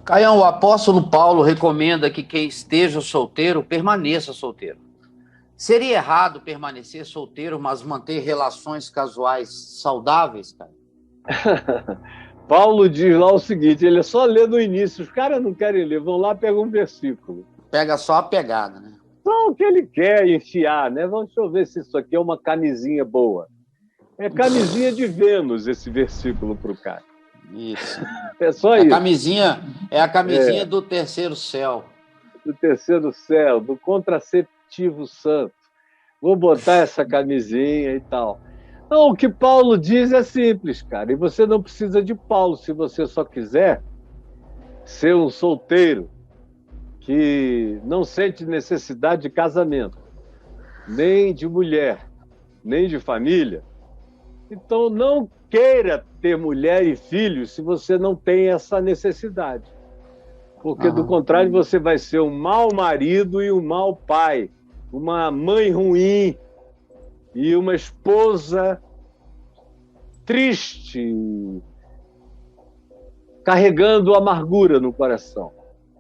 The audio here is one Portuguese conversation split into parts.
Caião, o apóstolo Paulo recomenda que quem esteja solteiro permaneça solteiro. Seria errado permanecer solteiro, mas manter relações casuais saudáveis, cara? Paulo diz lá o seguinte, ele é só lê no início, os caras não querem ler, vão lá, pegam um versículo. Pega só a pegada, né? Só o que ele quer enfiar, né? Deixa eu ver se isso aqui é uma camisinha boa. É camisinha de Vênus esse versículo para o cara. Isso. É só É isso. É a camisinha do terceiro céu. Do terceiro céu, do contraceptivo santo. Vou botar essa camisinha e tal. Não, o que Paulo diz é simples, cara. E você não precisa de Paulo se você só quiser ser um solteiro que não sente necessidade de casamento, nem de mulher, nem de família. Então, não queira ter mulher e filhos se você não tem essa necessidade. Porque, do contrário, você vai ser um mau marido e um mau pai, uma mãe ruim e uma esposa triste, carregando amargura no coração.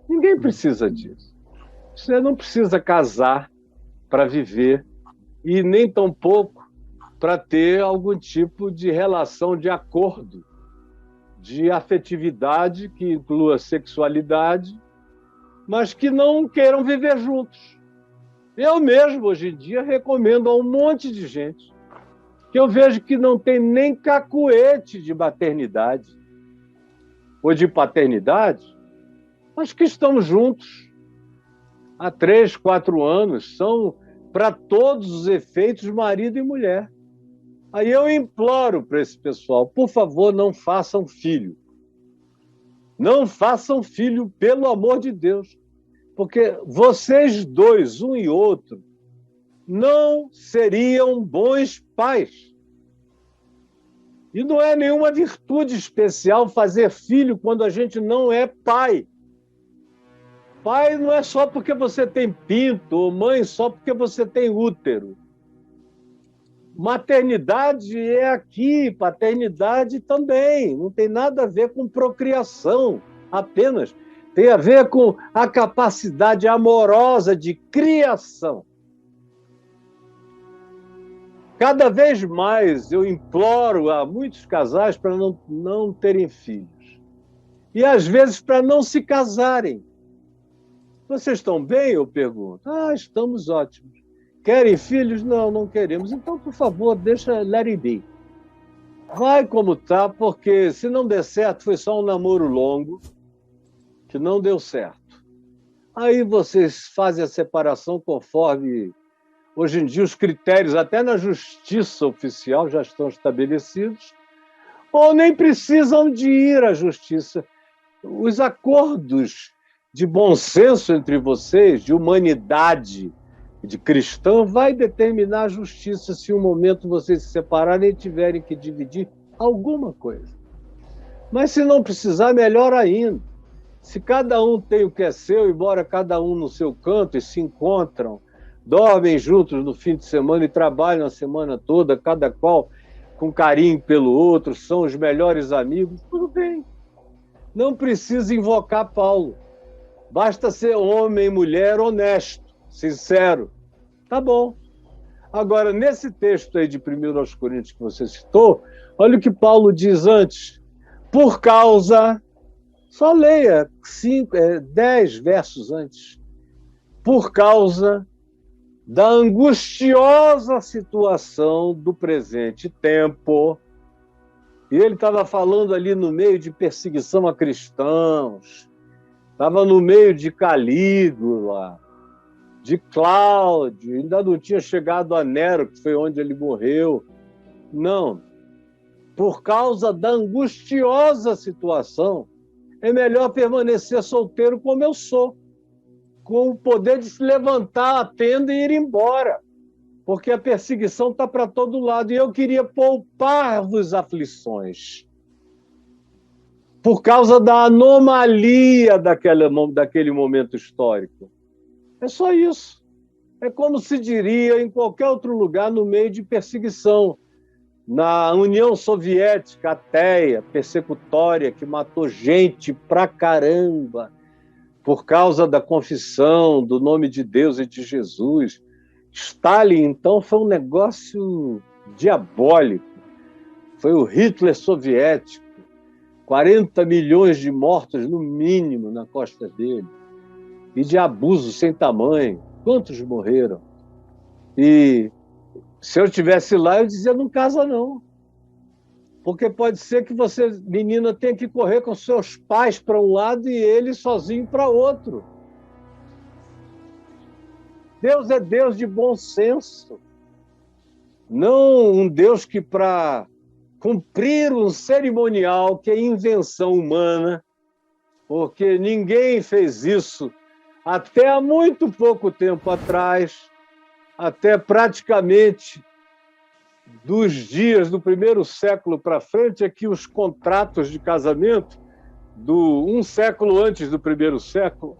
Ninguém precisa disso. Você não precisa casar para viver e nem tampouco para ter algum tipo de relação de acordo, de afetividade que inclua sexualidade, mas que não queiram viver juntos. Eu mesmo, hoje em dia, recomendo a um monte de gente que eu vejo que não tem nem cacuete de maternidade ou de paternidade, mas que estão juntos há 3, 4 anos, são, para todos os efeitos, marido e mulher. Aí eu imploro para esse pessoal, por favor, não façam filho. Não façam filho, pelo amor de Deus. Porque vocês dois, um e outro, não seriam bons pais. E não é nenhuma virtude especial fazer filho quando a gente não é pai. Pai não é só porque você tem pinto, ou mãe só porque você tem útero. Maternidade é aqui, paternidade também. Não tem nada a ver com procriação apenas. Tem a ver com a capacidade amorosa de criação. Cada vez mais eu imploro a muitos casais para não terem filhos. E às vezes para não se casarem. Vocês estão bem? Eu pergunto. Estamos ótimos. Querem filhos? Não, não queremos. Então, por favor, deixa let it be. Vai como tá, porque se não der certo, foi só um namoro longo, que não deu certo. Aí vocês fazem a separação conforme, hoje em dia, os critérios, até na justiça oficial, já estão estabelecidos, ou nem precisam de ir à justiça. Os acordos de bom senso entre vocês, de humanidade, de cristão, vai determinar a justiça se um momento vocês se separarem e tiverem que dividir alguma coisa. Mas se não precisar, melhor ainda. Se cada um tem o que é seu, embora cada um no seu canto e se encontram, dormem juntos no fim de semana e trabalham a semana toda, cada qual com carinho pelo outro, são os melhores amigos, tudo bem. Não precisa invocar Paulo. Basta ser homem e mulher honesto, sincero. Tá bom. Agora, nesse texto aí de 1 aos Coríntios que você citou, olha o que Paulo diz antes. Por causa... Só leia 10 versos antes. Por causa da angustiosa situação do presente tempo. E ele estava falando ali no meio de perseguição a cristãos, estava no meio de Calígula, de Cláudio, ainda não tinha chegado a Nero, que foi onde ele morreu. Não. Por causa da angustiosa situação, é melhor permanecer solteiro como eu sou, com o poder de se levantar a tenda e ir embora, porque a perseguição está para todo lado, e eu queria poupar-vos aflições, por causa da anomalia daquele momento histórico. É só isso. É como se diria em qualquer outro lugar no meio de perseguição. na União Soviética, ateia, persecutória, que matou gente pra caramba por causa da confissão do nome de Deus e de Jesus. Stalin, então, foi um negócio diabólico. Foi o Hitler soviético, 40 milhões de mortos, no mínimo, na costa dele. E de abuso sem tamanho. Quantos morreram? E se eu estivesse lá, eu dizia, não casa não. Porque pode ser que você, menina, tenha que correr com seus pais para um lado e ele sozinho para outro. Deus é Deus de bom senso. Não um Deus que, para cumprir um cerimonial que é invenção humana, porque ninguém fez isso até há muito pouco tempo atrás, até praticamente dos dias do primeiro século para frente, é que os contratos de casamento, um século antes do primeiro século,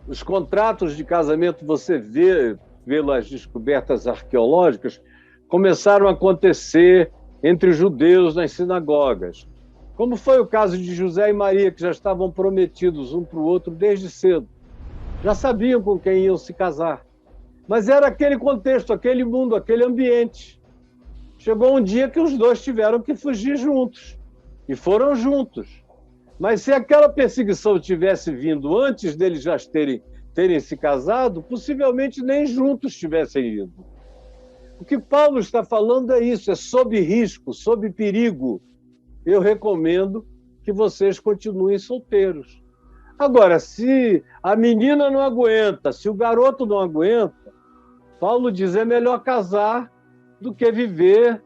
os contratos de casamento, você vê pelas descobertas arqueológicas, começaram a acontecer entre os judeus nas sinagogas. Como foi o caso de José e Maria, que já estavam prometidos um para o outro desde cedo. Já sabiam com quem iam se casar. Mas era aquele contexto, aquele mundo, aquele ambiente. Chegou um dia que os dois tiveram que fugir juntos. E foram juntos. Mas se aquela perseguição tivesse vindo antes deles já terem se casado, possivelmente nem juntos tivessem ido. O que Paulo está falando é isso, é sob risco, sob perigo. Eu recomendo que vocês continuem solteiros. Agora, se a menina não aguenta, se o garoto não aguenta, Paulo diz, é melhor casar do que viver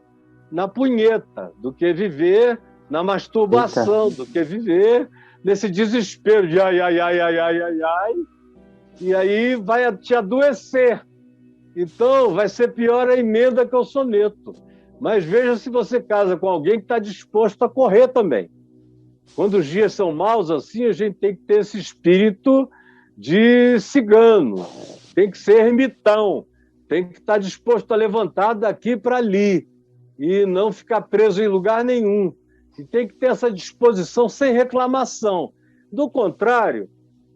na punheta, do que viver na masturbação, do que viver nesse desespero de ai, ai, ai, ai, ai, ai, ai, e aí vai te adoecer. Então, vai ser pior a emenda que o soneto. Mas veja se você casa com alguém que está disposto a correr também. Quando os dias são maus assim, a gente tem que ter esse espírito de cigano, tem que ser ermitão, tem que estar disposto a levantar daqui para ali e não ficar preso em lugar nenhum. E tem que ter essa disposição sem reclamação. Do contrário,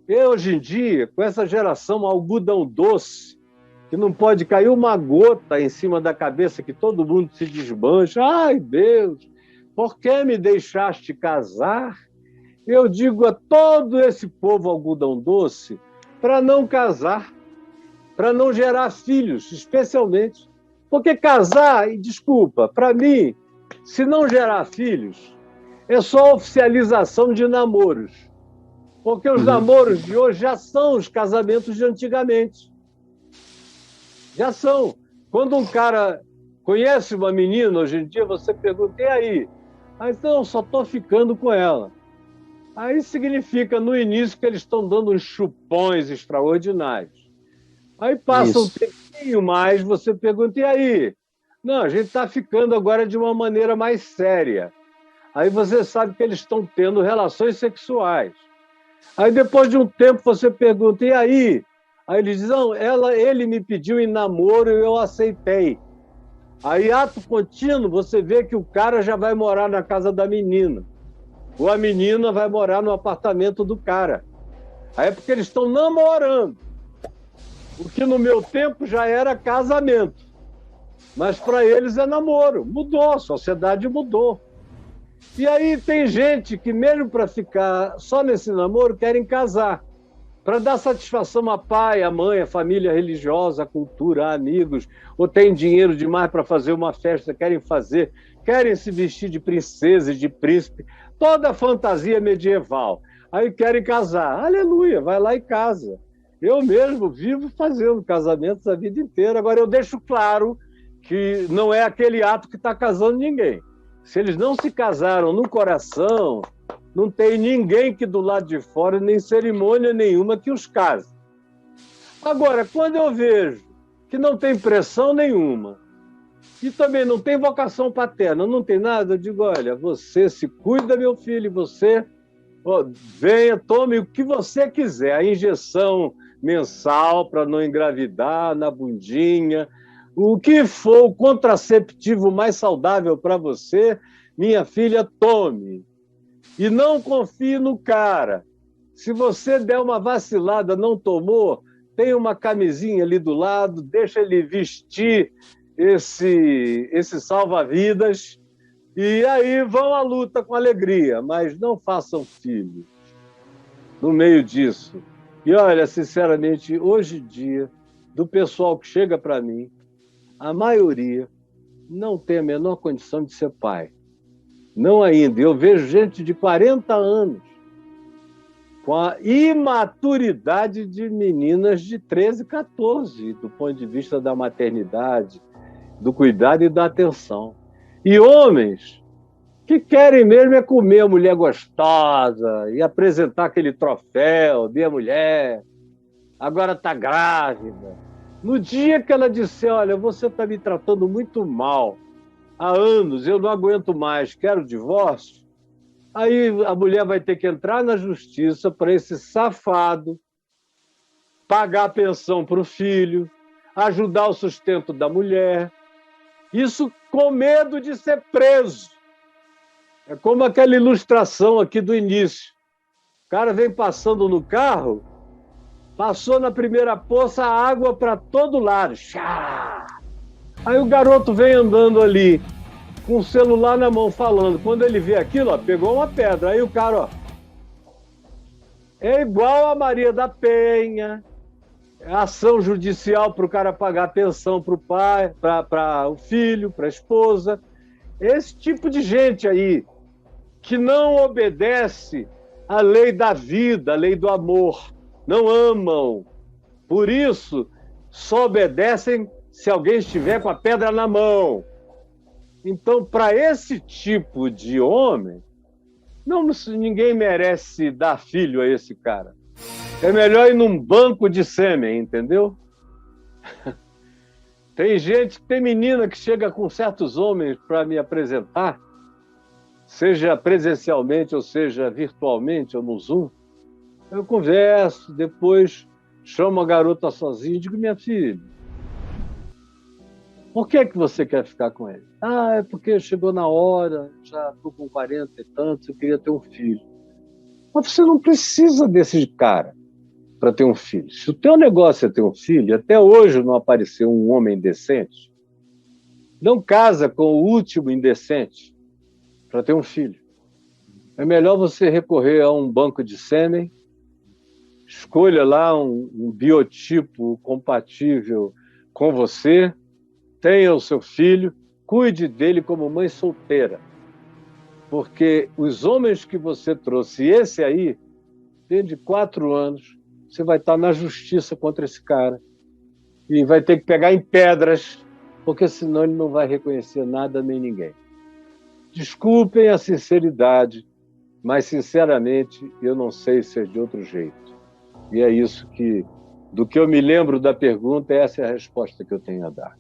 hoje em dia, com essa geração algodão doce, que não pode cair uma gota em cima da cabeça, que todo mundo se desmancha. Ai, Deus, por que me deixaste casar? Eu digo a todo esse povo algodão doce para não casar, para não gerar filhos, especialmente. Porque casar, e desculpa, para mim, se não gerar filhos, é só oficialização de namoros. Porque os namoros de hoje já são os casamentos de antigamente. Já são. Quando um cara conhece uma menina, hoje em dia, você pergunta, e aí? Ah, então, só estou ficando com ela. Aí significa, no início, que eles estão dando uns chupões extraordinários. Aí passa um tempinho mais, você pergunta, e aí? Não, a gente está ficando agora de uma maneira mais séria. Aí você sabe que eles estão tendo relações sexuais. Aí depois de um tempo você pergunta, e aí? Aí eles dizem, não, ele me pediu em namoro e eu aceitei. Aí, ato contínuo, você vê que o cara já vai morar na casa da menina. Ou a menina vai morar no apartamento do cara. Aí é porque eles estão namorando. O que no meu tempo já era casamento. Mas para eles é namoro. Mudou, a sociedade mudou. E aí tem gente que, mesmo para ficar só nesse namoro, querem casar. Para dar satisfação a pai, a mãe, a família religiosa, a cultura, a amigos, ou tem dinheiro demais para fazer uma festa, querem se vestir de princesa e de príncipe, toda a fantasia medieval. Aí querem casar. Aleluia, vai lá e casa. Eu mesmo vivo fazendo casamentos a vida inteira. Agora eu deixo claro que não é aquele ato que está casando ninguém. Se eles não se casaram no coração, não tem ninguém que do lado de fora, nem cerimônia nenhuma que os case. Agora, quando eu vejo que não tem pressão nenhuma, e também não tem vocação paterna, não tem nada, eu digo, olha, você se cuida, meu filho, você venha, tome o que você quiser, a injeção mensal para não engravidar, na bundinha, O que for o contraceptivo mais saudável para você, minha filha, tome. E não confie no cara. Se você der uma vacilada, não tomou, tem uma camisinha ali do lado, deixa ele vestir esse salva-vidas, e aí vão à luta com alegria, mas não façam filho no meio disso. E olha, sinceramente, hoje em dia, do pessoal que chega para mim, a maioria não tem a menor condição de ser pai. Não ainda. Eu vejo gente de 40 anos com a imaturidade de meninas de 13, 14, do ponto de vista da maternidade, do cuidado e da atenção. E homens que querem mesmo é comer a mulher gostosa e apresentar aquele troféu, minha mulher, agora está grávida. No dia que ela disser, olha, você está me tratando muito mal, há anos, eu não aguento mais, quero divórcio, aí a mulher vai ter que entrar na justiça para esse safado pagar a pensão para o filho, ajudar o sustento da mulher, isso com medo de ser preso. É como aquela ilustração aqui do início. O cara vem passando no carro, passou na primeira poça, água para todo lado. Aí o garoto vem andando ali, com o celular na mão, falando. Quando ele vê aquilo, ó, pegou uma pedra. Aí o cara, ó, é igual a Maria da Penha, ação judicial para o cara pagar a pensão para o pai, para o filho, para a esposa. Esse tipo de gente aí, que não obedece à lei da vida, à lei do amor, não amam. Por isso, só obedecem se alguém estiver com a pedra na mão. Então, para esse tipo de homem, ninguém merece dar filho a esse cara. É melhor ir num banco de sêmen, entendeu? Tem menina que chega com certos homens para me apresentar, seja presencialmente ou seja virtualmente ou no Zoom. Eu converso, depois chamo a garota sozinha e digo, minha filha, por que você quer ficar com ele? Ah, é porque chegou na hora, já estou com 40 e tantos, eu queria ter um filho. Mas você não precisa desse cara para ter um filho. Se o teu negócio é ter um filho, até hoje não apareceu um homem decente, não casa com o último indecente para ter um filho. É melhor você recorrer a um banco de sêmen, escolha lá um biotipo compatível com você, tenha o seu filho, cuide dele como mãe solteira. Porque os homens que você trouxe, esse aí, dentro de 4 anos, você vai estar na justiça contra esse cara e vai ter que pegar em pedras, porque senão ele não vai reconhecer nada nem ninguém. Desculpem a sinceridade, mas, sinceramente, eu não sei ser de outro jeito. E é isso do que eu me lembro da pergunta, essa é a resposta que eu tenho a dar.